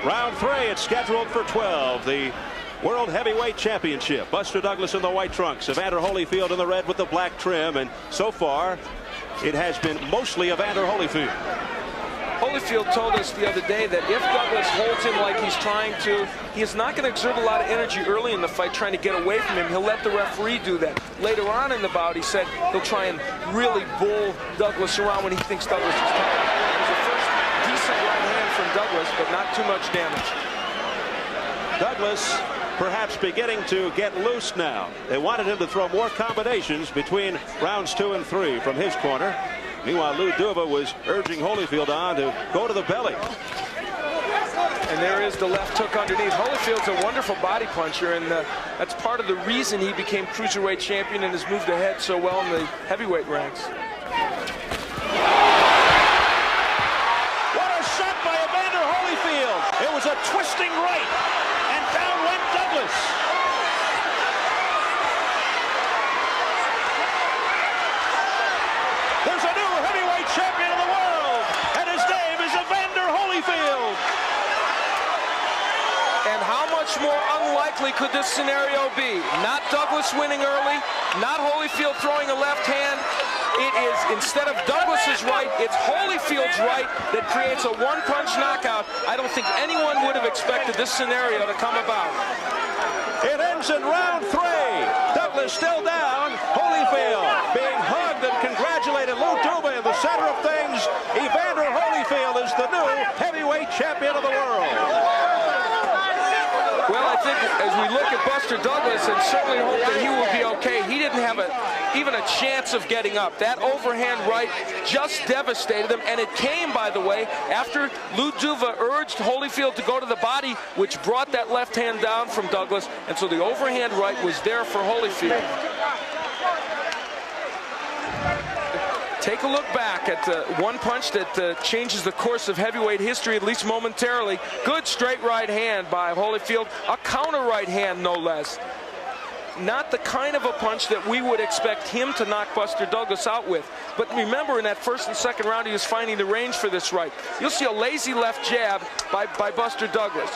Round 3, it's scheduled for 12. The World Heavyweight Championship. Buster Douglas in the white trunks, Evander Holyfield in the red with the black trim, and so far it has been mostly Evander Holyfield. Holyfield told us the other day that if Douglas holds him like he's trying to, he is not going to exert a lot of energy early in the fight trying to get away from him. He'll let the referee do that. Later on in the bout, he said he'll try and really bull Douglas around when he thinks Douglas is tired. It was the first decent right hand from Douglas, but not too much damage. Douglas perhaps beginning to get loose now. They wanted him to throw more combinations between rounds 2 and 3 from his corner. Meanwhile, Lou Duva was urging Holyfield on to go to the belly. And there is the left hook underneath. Holyfield's a wonderful body puncher, and that's part of the reason he became cruiserweight champion and has moved ahead so well in the heavyweight ranks. What a shot by Evander Holyfield. It was a twisting right, and down went Douglas. There's a new heavyweight champion of the world, and his name is Evander Holyfield. And how much more unlikely could this scenario be? Not Douglas winning early, not Holyfield throwing a left hand. It is, instead of Douglas's right, it's Holyfield's right that creates a one-punch knockout. I don't think anyone would have expected this scenario to come about. It ends in round 3. Douglas still down. Holyfield being hugged and congratulated. Lou Duva in the center of things. Evander Holyfield is the new heavyweight champion of the world. Well, I think as we look at Buster Douglas and certainly hope that he will be okay, he didn't have even a chance of getting up. That overhand right just devastated him, and it came, by the way, after Lou Duva urged Holyfield to go to the body, which brought that left hand down from Douglas, and so the overhand right was there for Holyfield. Take a look back at one punch that changes the course of heavyweight history, at least momentarily. Good straight right hand by Holyfield. A counter right hand, no less. Not the kind of a punch that we would expect him to knock Buster Douglas out with. But remember, in that first and second round, he was finding the range for this right. You'll see a lazy left jab by Buster Douglas.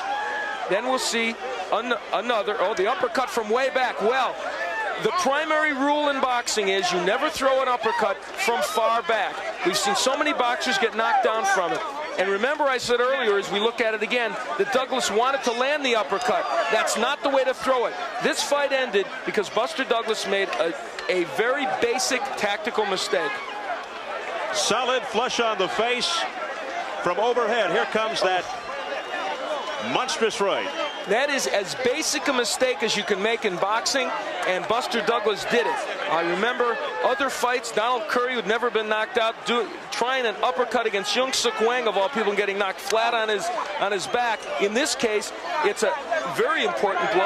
Then we'll see the uppercut from way back. Well, the primary rule in boxing is you never throw an uppercut from far back. We've seen so many boxers get knocked down from it. And remember, I said earlier, as we look at it again, that Douglas wanted to land the uppercut. That's not the way to throw it. This fight ended because Buster Douglas made a very basic tactical mistake. Solid flush on the face from overhead. Here comes that monstrous right. That is as basic a mistake as you can make in boxing, and Buster Douglas did it. I remember other fights, Donald Curry, who'd never been knocked out, trying an uppercut against Jung Suk Wang, of all people, and getting knocked flat on his back. In this case, it's a very important blow.